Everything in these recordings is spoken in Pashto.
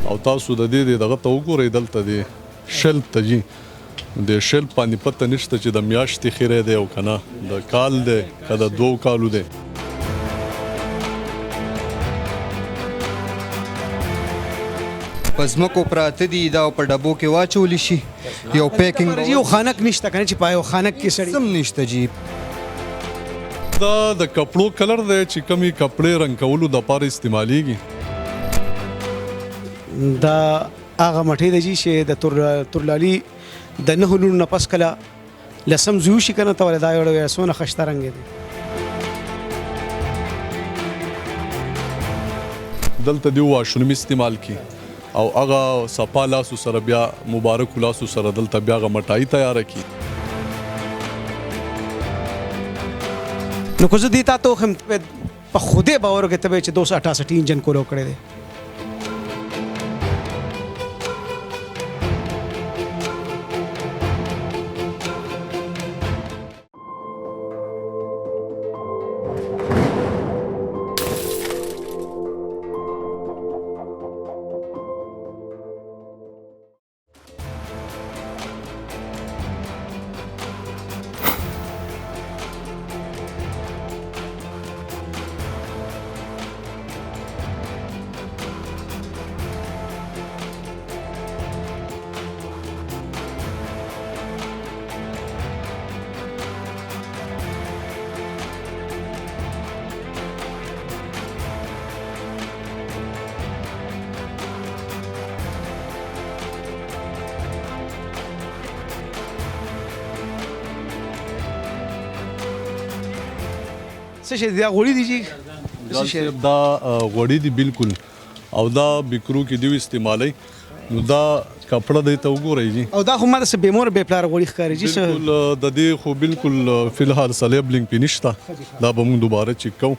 او تاسو د دې دغه ته وګورئ دلته د شل ته جي د شل باندې پته نشته چې د میاشتې خیره دی او کنه د کال دی که د 2 کالو دی. په ځمکو پراته دي دا په ډبو کې واچولی شي یو پیکینګ یو خانک نشته کنه چې په یو خانک کې سړی سم نشته جی. دا د کپړو کلر دی چې کمی کپړې رنګ کولو دپاره استعمالیږي. دا هغه مټې دی چې د تورلالي د 9 لونو نه پس کله لسم زیو شي کنه ته ولې دا یو څونه ښایسته رنګ دی. دلته دی واشروم استعمال کی او هغه صفا لاسو سره بیا مبارک لاسو سره دلته بیا هغه مټای تیاره کی. نو کو زه دې تا ته هم په خوده باور کې ته چې 268 انجن کولو کړی دی. څه شي دا غوړي دي چې دا غوړي دي بالکل او دا بکرو کې دی استعمالي. نو دا کپړه دی ته وګورئ جی او دا خو ما د بیمور به پلار غوړي ښکاري جی بالکل د دې خو بالکل فلحال سلیبلینګ پې نشته دا به موږ دوباره چیک کوو.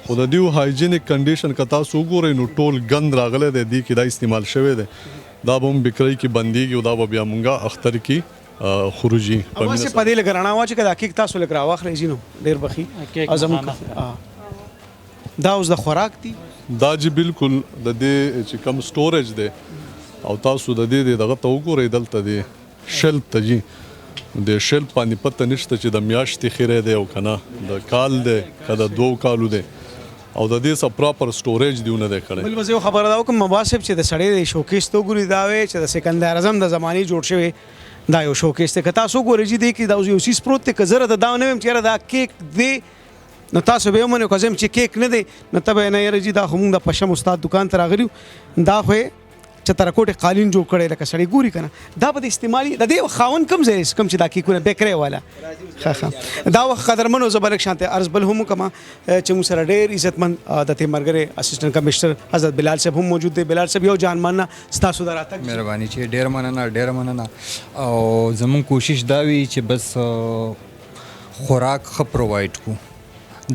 خو د دې هایجینیک کنډیشن که تاسو وګورئ نو ټول ګند راغلی دی دې کې دا استعمال شوی دی. دا به هم بکرۍ کې بندېږي او دا به بیا مونږه اختر کې خروجي. اوسې په دې لږ رڼا واچوي که دا کیک تاسو لږ راواخلئ جي نو ډېر بخي دا اوس د خوراک دي. دا جی بالکل د دې چې کم سټوریج دی او تاسو د دې دغه ته وګورئ دلته د شل ته جي د شل باندې پته نشته چې د میاشتې خیره دی او کنه د کال دی که د 2 کالو دی او د دې څه پراپر سټوریج دیونه دی کړی. بل مزه خبره دا وکم مباسب چې د سړی د شوکیس تو ګوري دا وي چې د سکندر اعظم د زماني جوړ شوی دا یو شوکیس ته که تاسو ګورئ چې دی کې دا یو سیس پروت دی که زره د دا نه ویم چېرې دا کیک دی نو تاسو به ومنئ که زه یم چې کیک نه دی نو ته به نه یاره جي دا خو مونږ د پشم استاد دکان ته راغلي دا خو یې چترکوټ قالین جوړ کړی لکه سړی ګوري کنه دا به د استعمالي د دې خاوند کم ځای کم چې دا کیکونه بیکری والا دا وخت قدرمنو زبرک شانته عرض بل هم کما چې موږ سره ډېر عزتمن د تیمرګره اسسټنټ کمشنر حضرت بلال صاحب هم موجود دی. بلال صاحب یو جان ماننا ستاسو د راتګ مهرباني چې ډېر مننه او زموږ کوشش دا وي چې بس خوراک ښه پرووایډ کو.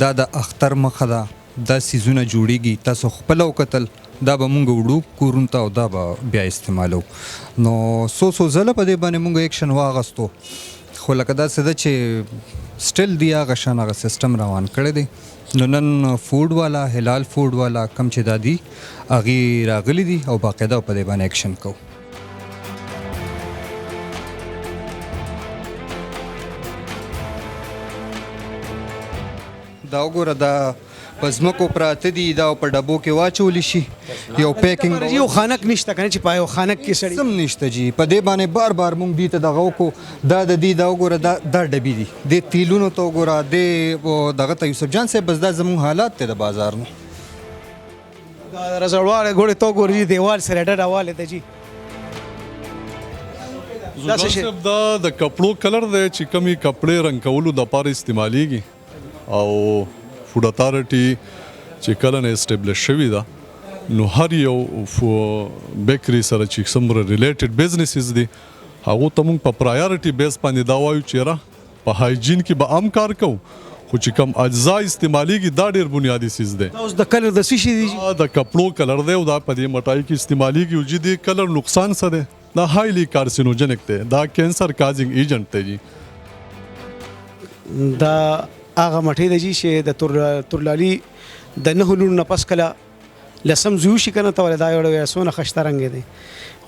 دا د اختر مخه ده دا سیزونه جوړیږي تاسو خپل وکتل دا به مونږ وړو کورونو ته او دا به بیا استعمالو. نو څو ځله په دې باندې مونږ ایکشن واغستو خو لکه داسې ده چې سټل دی هغه شان هغه سیسټم روان کړی دی. نو نن فوډ والا هلال فوډ والا کم چې دا دي هغې راغلي دي او باقاعده په دې باندې ایکشن کوو. دا وګوره دا په ځمکو پراته دي دا په ډبو کې واچولی شي یو پیکینګ یو خانک نشته کنه چې په یو خانک کې سړی سم نشته جی. په دې باندې بار مونږ دې ته دغه وکړو دا د دې دا وګوره دا ډبې دي د تیلونو ته وګوره دغه ته یوسف جان صاحب بس دا زموږ حالات دی د بازار نو رزړواله ګوړې تو ګورې دیوال سره ډډواله ده جی. دا د کپړو کلر دی چې کمی کپړې رنګ کولو دپاره استعمالیږي او فوډ اتارټي چې کله نه اسټیبلش شوي ده نو هر یو بیکري سره چې څومره ریلیټډ بزنسز دي هغو ته موږ په پرایورټي بیس باندې دا وایو چې یاره په هایجین کې به عام کار کوو خو چې کوم اجزا استعمالیږي دا ډېر بنیادي څیز دی. دا اوس د کلر د څه شي دی؟ د کپړو کلر دی او دا په دې مټای کې استعمالیږي او دې کلر نقصان څه دی دا هایلی کارسینوجنک دی دا کینسر کازینګ ایجنټ دی جی. دا هغه مټې دی چې د تورلالي د 9 لونو نه پس کله لسم زیو شي کنه ته دا یو سونه خشته رنګ دی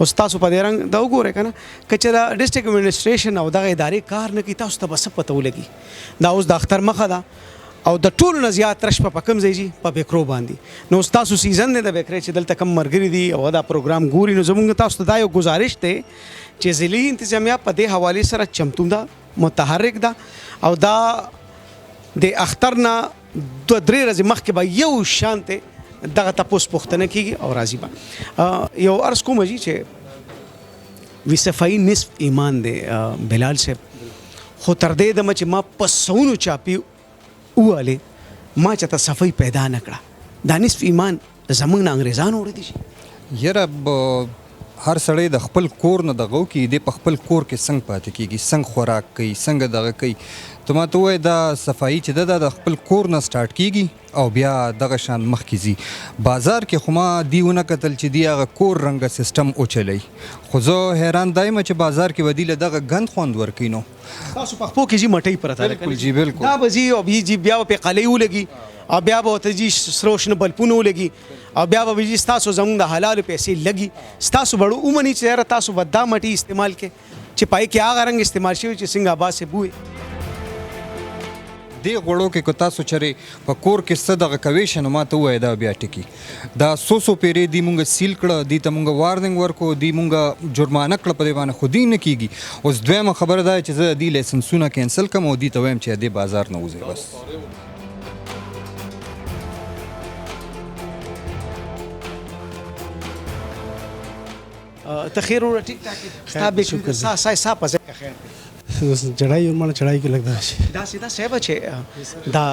اوس تاسو په دې رنګ دا وګورئ کنه کچې دا ډسټریکټ ایڈمنسټریشن او دغه ادارې کار نه کوي تاسو ته بس پته ولګي دا اوس د اختر مخه ده او د ټولو نه زیات رش په کم ځای جي په بیکرو باندې نو تاسو سیزن دی د بیکرې چې دلته کم مرګري دي او دا پروګرام ګوري نو زمونږ تاسو ته دا یو گزارش دی چې ضلعي انتظامیه په دې حواله سره چمتو ده متحرک ده او دا د اختر نه 2-3 ورځې مخکې به یو شانته دغه تاسو پوښتنه کیږي او راضي به یو عرض کوم چې وی صفائی نصف ایمان دی بلال صاحب خو تر دې د چې ما پسونو چاپی واله ما چته صفائی پیدا نکړه دا نصف ایمان زمونږ نه انګريزانو وړي دي یره هر سړی د خپل کور نه دغه کی د خپل کور کې څنګه پاتې کیږي څنګه خوراک کوي څنګه دغه کوي ته ما ته وای دا صفائی چې د خپل کور نه سٹارټ کیږي او بیا دغه شان مخ کیږي بازار کې خو ما دیونه کتل چې دی هغه کور رنګ سیستم او چلی خو زه حیران دایم چې بازار کې ودیله دغه غند خوند ورکینو تاسو په خپل کې جی مټي پرته بالکل جی بالکل دا بزی او جی بیا په قلې ولګي او بیا به ته جی سروشن بلپونه ولګي او بیا به جی تاسو زموږ د حلال پیسې لګي تاسو بړو اومني چې تاسو ودا مټي استعمال کې چې پای کې هغه رنګ استعمال شوی چې څنګه آباد سے بوې دی غړو کې کو تاسو چرې په کور کې څه دغه کوي شنو ما ته وای دا بیا ټکی دا سو پیری دی مونږ سیل کړه دی ته مونږ وارننګ ورکو دی مونږ جرمانه کړه په دی باندې خودی نه کیږي اوس دویمه خبره ده چې زه دی لایسنسونه کینسل کوم او دی ته وایم چې دی بازار نه وځي بس تخیر اور ٹھیک ٹھاک صاحب شکر صاحب پس خیر چڑھائی اور مانا چڑھائی کې لګدا شي دا سیدا صاحب چې دا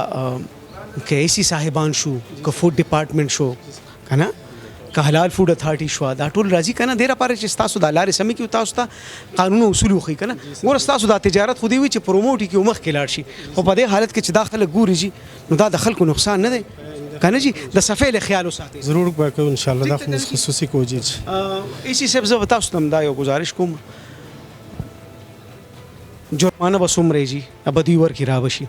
کې ایسی صاحبان شو ک فوډ ډپارټمنټ شو کنه ک حلال فوډ اتھارټي شو دا ټول راځي کنه ډیره پاره چې تاسو د لارې سمې کې تاسو ته قانون او اصول خو کنه ګور تاسو د تجارت خو دی وي چې پروموټ کی مخ کې لاړ شي خو په دې حالت کې چې داخله ګوري جی نو دا د خلکو نقصان نه دی کنه جی د صفې له خیال وساتئ ضرور به ان شاء الله دا خصوصي کوجیج ایسی صاحب زه تاسو ته دا یو گزارش کوم جرمانه به څومره جي ابدي ورکې راوشي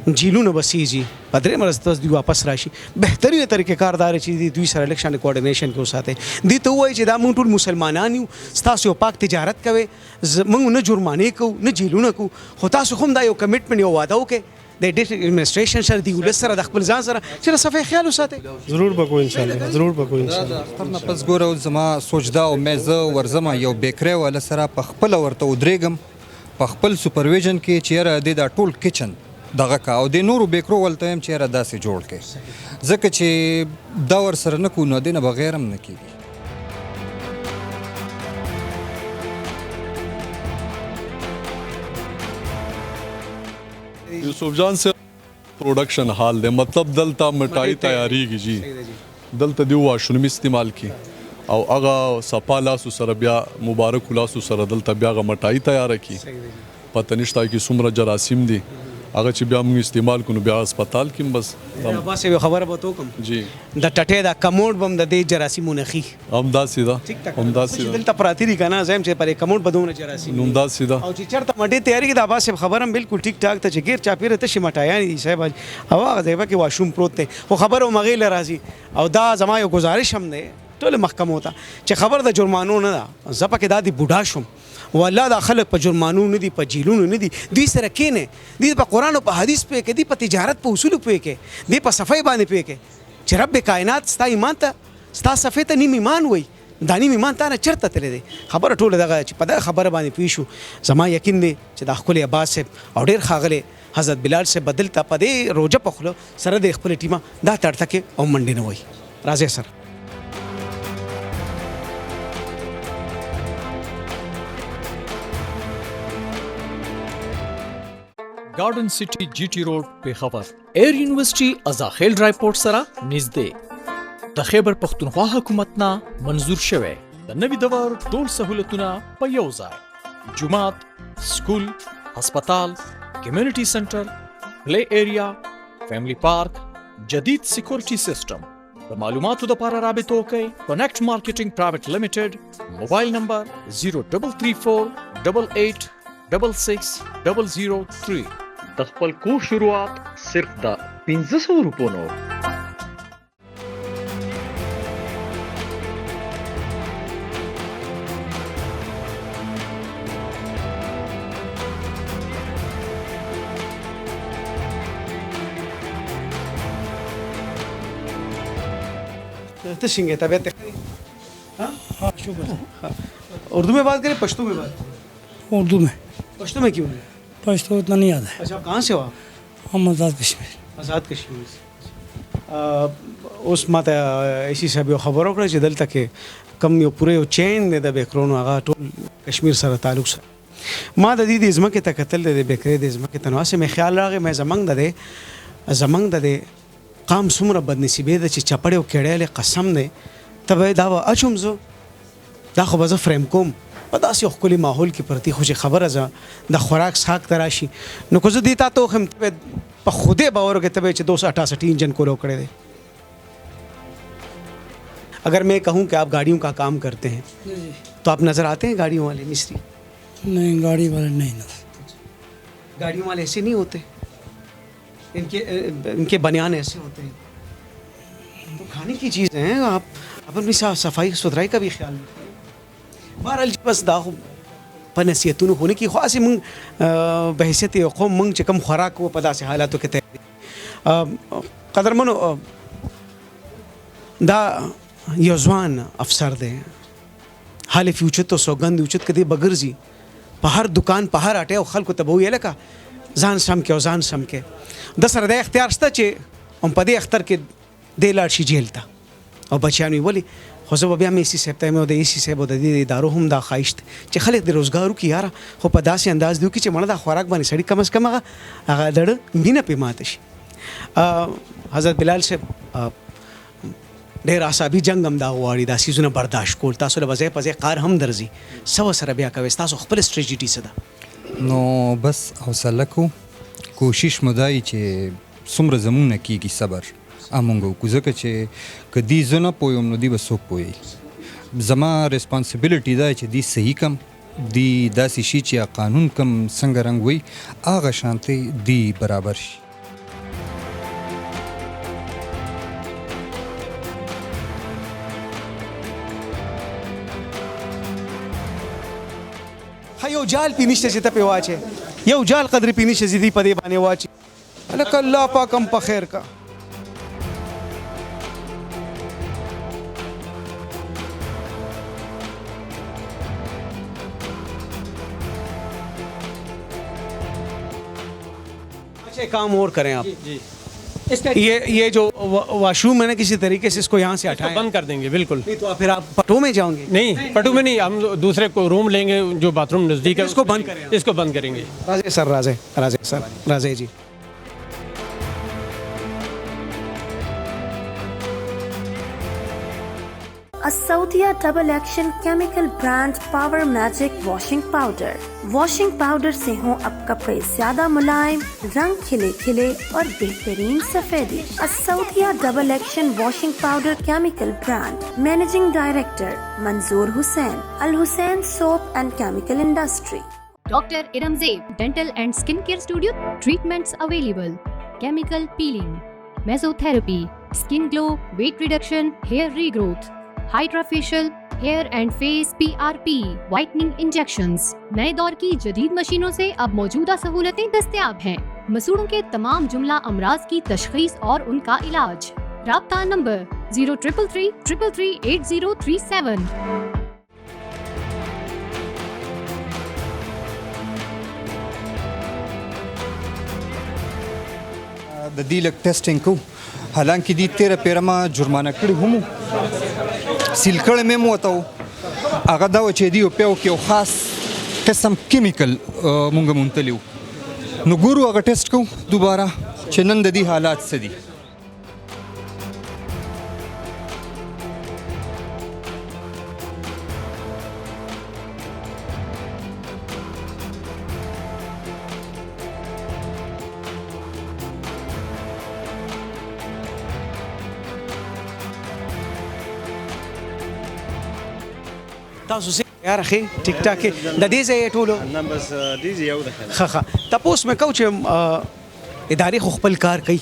جیلونه بسیږي په درې مرز تاسو دی واپس راشي بهترینه طریقې کاردار چې دوی سره الیکشن کوارډینیشن کې وساته دي ته وایي چې دا موږ ټول مسلمانان یو تاسو پاک تجارت کوي موږ نه جرمانه کو نه جیلونه کو خو تاسو هم دا یو کمټمنټ یو وعده وکړي د ډیسټریکټ ایڈمنسټریشن سره دی ولس سره د خپل ځان سره چې صفای خیال وساته ضرور به ان شاء الله ضرور به ان شاء الله اختر نه پس ګوره زما سوچ دا او مې ورزما یو بیکری ولا سره په خپل ورته ودرېګم په خپل سپرویژن کې چیرې د ټول کچن دغه کا او د نورو بیکرو ولته هم چیرې داسې جوړ کې ځکه چې دا ور سره نه کو نو دینه بغیر هم نه کیږي یوسف جان سے پروڈکشن حال دے مطلب دلتا مٹائی تیاری کی جی دلتا دیو واشروم استعمال کی او هغه صفا لاسو سره بیا مبارک لاسو سره دلته بیا هغه مټای تیار کی پته نشته کی څومره جراثیم دي هغه چې بیا موږ استعمال کوو بیا هسپتال کې بس باسه خبره به تو کوم جی د ټټه دا کموډ بم د دې جراثیمونه خي همدا سیدا همدا سیدا دلته پراتی دي کنه زم چې پرې کموډ بدونه جراثیم همدا سیدا او چې چرته مټې تیاری کې دا باسه خبرم بالکل ټیک ټاک ته چې غیر چاپیره ته شي مټایان دي صاحب او هغه ځای کې واشروم پروت دی خو خبره مغیل راځي او دا زما یو گزارش هم دی ټول محکمو ته چې خبر د جرمانو نه ده زپه کې دادی بوډا شوم والله دا خلک په جرمانو نه دي په جیلونو نه دي دوی سره کینه دوی په قرآن او په حدیث په کې دي په تجارت په اصول په کې دي په صفای باندې په کې چې رب کائنات ستا ایمان ته ستا صفې ته نیم ایمان وای دا نیم ایمان ته نه چرته تللی دی خبره ټوله دغه چې په دغه خبره باندې پوه شو زما یقین دی چې د ښکلی عباس صاحب او ډېر ښاغلی حضرت بلال صاحب به دلته په دې روژه په خوله سره د خپلې ټیمه دا تړتکې او منډې نه وایي راځئ سره گارڈن سٹی جی ٹی روڈ پیښور ایر یونیورسيټي ازاخیل ډرایپورټ سره نږدې د خیبر پښتونخوا حکومت نه منظور شوی د نوي دور ټول سہولتونه په یو ځای جومات سکول هسپتال کمیونټي سنټر پلی ایریا فیملی پارک جدید سکیورټي سیستم د معلوماتو لپاره رابطه وکړئ کنیکټ مارکیټینګ پرایویټ لیمیټډ موبایل نمبر 03348866 003 د خپل کور شروعات صرف د 1500 روپو نو तो सिंगे तबीयत हाँ शुक्र उर्दू में बात करें पश्तो में बात उर्दू में पश्तो में क्यों पश्तो उतना नहीं आता है अच्छा आप कहाँ से हो आप हम आज़ाद कश्मीर आज़ाद कश्मीर से उस माता ऐसी सब यो खबर वकړه چې دلته کې کم یو پوره یو چین دی د بیکرونو هغه ټول کشمیر سره تعلق سره ما د دې د ځمکې ته کتل د بیکرې د ځمکې ته نو هسې مې خیال راغی مې زمنګ د قام څومره بدنصیبې ده چې چپړې او کېړی قسم دی ته به دا به اچوم زه دا خو به زه فریم کوم په داسې یو ښکلي ماحول کې پرتې خو چې خبره زه د خوراک څښاک ته راشي نو که زه دې تا ته وښیم ته به په خودی باور وکړې ته به چې 268 انجن کولو کړی دی अगर मैं कहूँ कि आप गाड़ियों का काम करते हैं तो आप नज़र आते हैं गाड़ियों वाले मिस्त्री नहीं गाड़ी वाले नहीं ना गाड़ियों वाले ऐसे नहीं होते इनके बनियान ऐसे होते हैं तो खाने की चीज़ें हैं आप अपनी सफाई सुथराई का भी ख्याल रखें बहरहाल बस दा په نصیحتونو خونه کې خاصه مونږ بحیثیت یو قوم مونږ چې کم خوراک و په داسې حالاتو کې ته قدرمنو دا یو ځوان افسر دی حال فیوچر تو سوګند اوچت کدي بغرزي په هر دکان په هر اټه او خلکو ته ویل کا ځان سم کې او ځان سم کې د سره د اختیار شته چې هم په دې اختر کې د لاړ شي جیل ته او بچیانو ویلي خو زه بیا مې سی سپټمبر مې د ایسی صاحب د دې ادارو هم دا خواهشت چې خلک د روزګارو کې یاره خو په داسې انداز دیو کې چې مړه د خوراک باندې سړی کم از کم هغه دړ مینه په ماته شي حضرت بلال صاحب ډېر عصبي جنگ هم دا غواړي دا سیزونه برداشت کول تاسو له وځي په قار هم درځي سو سره بیا کوي تاسو خپل سټریټجی څه ده نو بس حوصله کو کوشش مدای چې څومره زمونه کیږي صبر امونګو کو ځکه چې کدی زنه پویم نو دی وسو پوي زما ریسپانسیبিলিټی دا چې دی صحیح کم دی داسې شي چې قانون کم څنګه رنگ وي اغه شانتي دی برابر شي یو جال پینشته چې ته په واچې یو جال قدر پینشته زیدي په دې باندې واچې الک الله پاکم په خیر کا अच्छा काम और करें आप जी इसका ये जो वाशरूम है ना किसी तरीके से इसको यहाँ से हटाएं बंद कर देंगे बिल्कुल नहीं तो फिर आप पटो में जाओगे नहीं पटू में नहीं हम दूसरे को रूम लेंगे जो बाथरूम नज़दीक है इसको बंद करें इसको बंद करेंगे राजे सर राजे जी A Saudia double action chemical brand Power Magic washing powder. Washing powder से हो अब कपड़े ज्यादा मुलायम, रंग खिले खिले और बेहतरीन सफेदी. असौदिया double action washing powder chemical brand. Managing director Manzoor Hussain, Al Hussain soap and chemical industry. Dr. Iramzeeb Dental and Skin Care Studio. Treatments available. Chemical peeling, mesotherapy, skin glow, weight reduction, hair regrowth, Hydra-facial, hair and face PRP, whitening injections. नए दौर की जदीद मशीनों से अब मौजूदा सहूलतें दस्तयाब हैं. मसूड़ों के तमाम जुमला अमराज की तशखीस और उनका इलाज. राब्ता नंबर 0333338037. د دې لک ټیسټینګ کو حالانکه دې 13 پیرما جرمانه کړی هم سیل کړه مې موتاو هغه دا چې دی په یو خاص قسم کیمیکل مونږ مونتلیو نو ګورو هغه ټیسټ کو دوباره چې نن د دې حالات څه دي تاسو سه یار اخی ټیک ټاک د دې ځای ټولو نه بس دې یو د خخه تاسو مې کو چې ادارې خو خپل کار کوي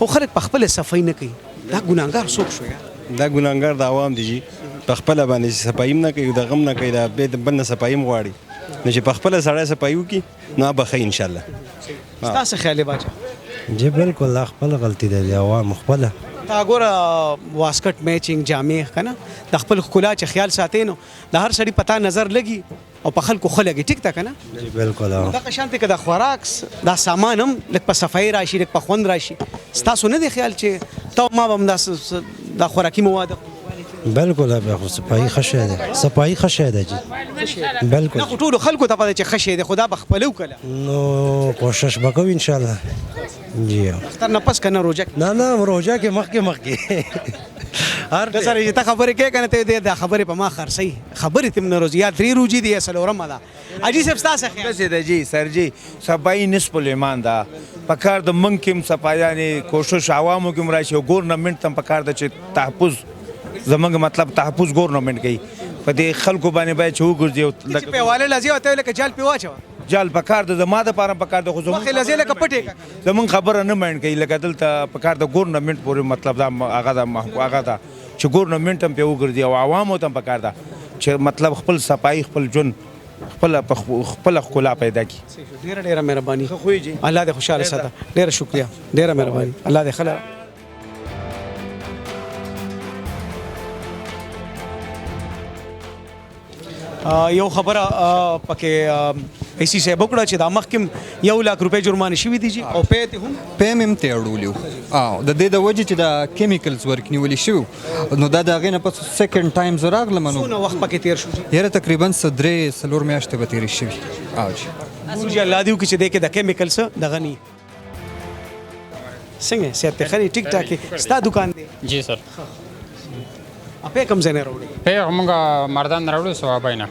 خو خلک په خپل صفای نه کوي دا ګناګار څوک شو یار دا ګناګار د عوام دي جی په خپل باندې صفایم نه کوي د غم نه کوي دا به بل نه صفایم غواړي نه چې په خپل سره صفایو کی نه به خیر ان شاء الله تاسو خیال باچا جی بالکل خپل غلطی ده د عوام خپل تا ګوره واسکټ میچینګ جامې کنه د خپل ښکلا چې خیال ساتي نو د هر سړي پتا نظر لګي او په خلکو ښه لګي ټیک ده کنه جی بالکل دغه شانتې که د خوراک دا سامان هم لږ په صفایي راشي لږ په خوند راشي ستاسو نه دی خیال چې تا ما به هم دا خوراکي مواد بالکل به صفائی خشه ده صفائی خشه ده جی بالکل نه خو ټولو خلکو ته پته چې ښه شی دی خو دا به خپله وکړه نو کوشش به کوو انشاءالله جی اختر نه پس که نه روژه کې نه نه روژه کې مخکې هر د سره چې ته خبرې کوې که نه ته دا خبرې په ما خرڅوي خبرې ته هم نه روزي یا 3 روجي دي یا 4 ده حاجي صاحب ستاسو خیال داسې ده جی سر جی صفایي نصف الایمان ده په کار د موږ کې هم صفایانې کوشش عوامو کې هم راشي او ګورنمنټ ته هم په کار ده چې تحفظ زمونږ مطلب تحفظ ګورنمنټ کوي په دې خلکو باندې باید چې وګرځي چې پیواله لځي او ته لکه جال پې واچوه جال په کار د زما دپاره په کار د خو مخې لځې لکه پټې زمونږ خبره نه مایند کوي لکه دلته په کار د ګورنمنټ پورې مطلب دا هغه ده چې ګورنمنټ هم پې وګرځي او عوامو ته هم په کار ده چې مطلب خپل صفایي خپل ژوند خپله ښکلا پیدا کړي ډېره مهرباني الله دې خوشحاله ساته ډېره شکریه ډېره مهرباني الله دې ښه یو خبره پکې ایسی صاحب وکړه چې دا مخکې 1 لک روپۍ جرمانه شوي دي جی او پې ته هم پې مې هم ته اړولي د دې د وجې چې دا کیمیکلز ورکنیولي شوي نو دا د هغې نه پس سیکنډ ټایم زه راغلم نو څونه وخت پکې تېر شو یاره تقریبا 3-4 میاشتې به تېرې شوي جی الله دې وکړي چې دې کې د کیمیکل څه دغه نه څنګه صحت ته ښه ټیک ټاک ستا دکان دی جی سر اپې کوم ځای نه راوړي په موږ مردان راوړو سوابای نه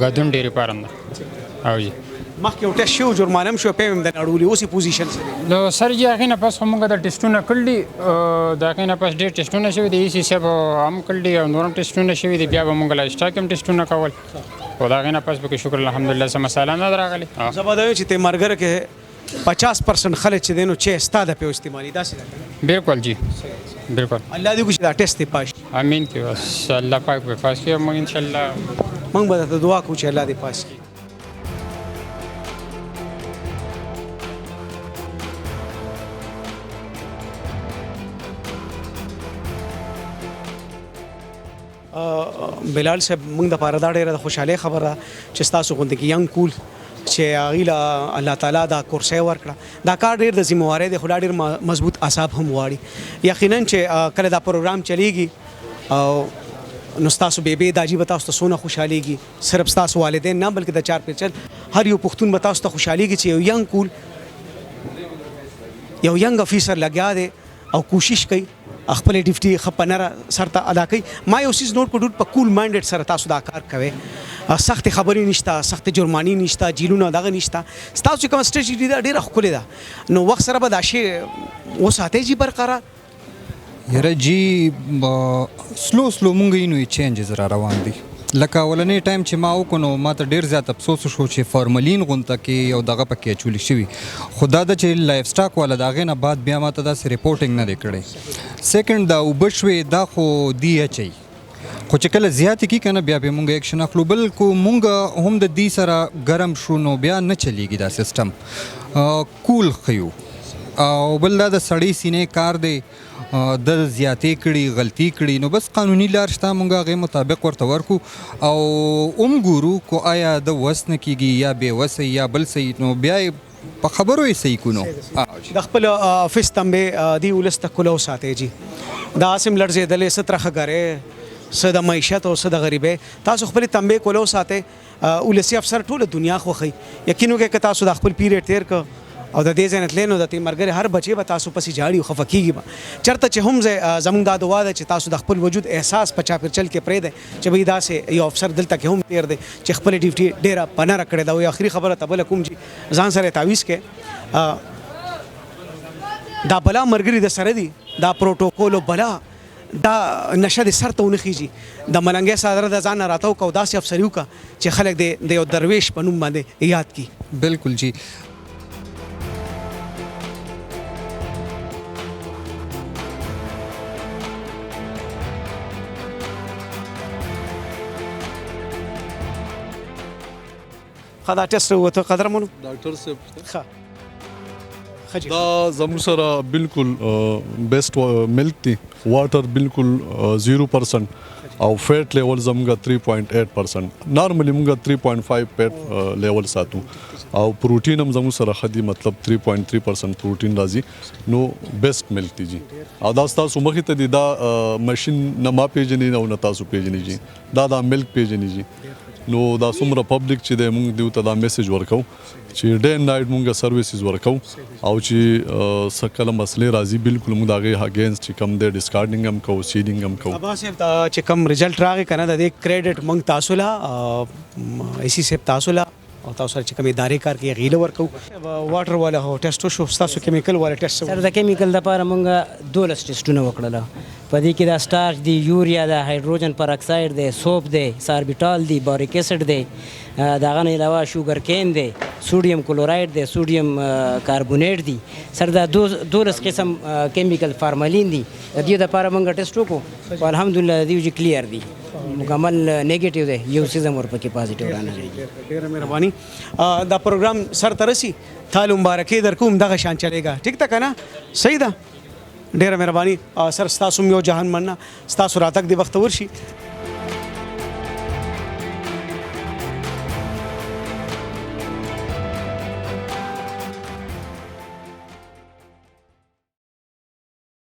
غدون ډیری پارنده او جی مخکې یو ټیسټ شو جرمانه هم شو پې هم د اړولي اوس یې پوزیشن څه نو سر جی هغې نه پس خو موږ د ټسټونه کړي د هغې نه پس ډېر ټسټونه شوي دي ایسي صاحب هم کړي او نور هم ټسټونه شوي دي بیا به موږ لا اسټاک هم ټسټونه کول خو د هغې نه پس به شکر الحمدلله څه مسله نه ده راغلې زه به دا وایم چې ته ملګری کې 50% خلک چې دی نو چې ستا د پې استعمالي داسې ده بالکل جی بالکل الله دې وکړي چې دا ټیسټ دې پاس شي امین کې بس الله پاک به پاس کړي موږ انشاءالله موږ به درته دعا کوو چې الله دې پاس کړي بلال صاحب موږ د پاره دا ډېره د خوشحالۍ خبره چې ستاسو غوندې کې ینګ کول چې هغوی له الله تعالی دا کورسۍ ورکړه دا کار ډېر د ذمهوارۍ دی خو لا ډېر مضبوط اعصاب هم غواړي یقینا چې کله دا پروګرام چلیږي او نو ستاسو بیبي داجي به تاسو ته څونه خوشحالېږي صرف ستاسو والدین نه بلکې د چار پیچل هر یو پښتون به تاسو ته خوشحالېږي چې یو ینګ کول یو ینګ افیسر لګیا دی او کوشش کوي خپل ډیوټي خپنره سرته ادا کوي ما یو سیز نوٹ کړو په کول مایندډ سره تاسو دا کار کوي سخت خبرې نشته سخت جرمانی نشته جیلونه دغه نشته تاسو کوم سټریټجی دا ډیره ښکلې ده نو وخت سره به دا شی وساتئ جی برقرار یاره جی سلو مونږ یې نو چینجز را روان دي لکه اولنی ټایم چې ما وکړو نو ما ته ډېر زیات افسوس شو چې فارملین غونته کې یو دغه پکې اچولي شوي خو دا ده چې لایف سټاک والا د هغې نه بعد بیا ما ته داسې ریپورټینګ نه دی کړی سیکنډ دا اوبه شوې دا خو دی اچوي خو چې کله زیاتې کي که نه بیا به مونږ ایکشن اخلو بل کو مونږ هم د دې سره ګرم شو نو بیا نه چلیږي دا سیسټم کول ښیو او بل دا د سړی سینې کار دی د زیاتې کړي غلطي کړي نو بس قانوني لار شته مونږ هغې مطابق ورته ورکو او ګورو کو آیا د وس نه کېږي یا بې وسه یا بل صحیح نو بیا یې په خبرو یې صحیح کړو د خپل افیس تنبې دی ولس ته کلو ساتئ جی دا اسم لړزېدلې څه ترخه ګرې څه د معیشت او څه د غریبۍ تاسو خپلې تنبې کلو ساتئ ولسي افسر ټوله دنیا خوښوي یقین وکړئ که تاسو د خپل پیریډ تیر که او د دې ځای نه تللی نو د دې ملګري هر بچی به تاسو پسې جاړي او خفه کېږي به چېرته چې هم زموږ دا دعا ده چې تاسو د خپل وجود احساس په چاپېرچل کې پرېږدئ چې بهی داسې یو افسر دلته کې هم تېر دی چې خپلې ډیوټي ډېره په نره کړې ده او آخري خبره ته بله کوم چې ځان سره تعویض کې دا بلا ملګري د سره دي دا پروټوکول او بلا دا نشه د سر ته ونه خیږي د ملنګۍ صادره د ځان نه راته وکړه او داسې افسري وکړه چې خلک د یو درویش په نوم باندې یاد کړي بالکل جی دا ټیسټ وته قدرمنو ډاکټر صاحب ښه دا زموږ سره بالکل بیسټ ملک دی واټر بالکل 0% او فیټ لیول زموږ 3.8%. نارملی موږ 3.5 فیټ لیول ساتو او پروټین هم زموږ سره خدي مطلب 3.3% پروټین راځي نو بیسټ ملک دی جی. او دا تاسو مخې ته دی دا ماشين نه ما پیژنې او نه تاسو پیژنې جی دا ملک پیژنې جی. نو دا څومره پبلک چې دی موږ دیو ته دا میسج ورکو چې ډے اینڈ نایټ موږ سرویسز ورکو او چې سکله مسلې راځي بالکل موږ دا غي اگینست چې کم دی ډیسکارډینګ هم کو سیډینګ هم کو. ابا صاحب دا چې کم رزلټ راغی کنه د دې کریډټ موږ تاسو لا ایسی صاحب تاسو لا او تاسو سره چې کوم ادارې کار کوي غیله ورکو واټر والا هو ټیسټ شو تاسو کیمیکل والا ټیسټ سره د کیمیکل د لپاره موږ 12 ټیسټونه وکړل په دې کې د سټارچ دی یوریا د هایدروجن پر اکساید دی سوپ دی ساربیټال دی بوریک اسید دی داغه نه علاوه شوګر کین دی سوډیم کلوراید دی سوډیم کاربونیټ دی سره د 12 قسم کیمیکل فارمالین دی د دې لپاره موږ ټیسټ وکړو الحمدلله دی چې کلیر دی مکمل نیگیټیو دی یو سیزم ورپکې پازیټیو رانغلی. ډیره مهرباني. دا پروګرام سر ترسي تال مبارکي درکوم دغه شان چلےګا ټیک تا کنه صحیح ده. ډیره مهرباني سر ستاسو یو جهان مننه ستاسو راتګ دی وخت ورشي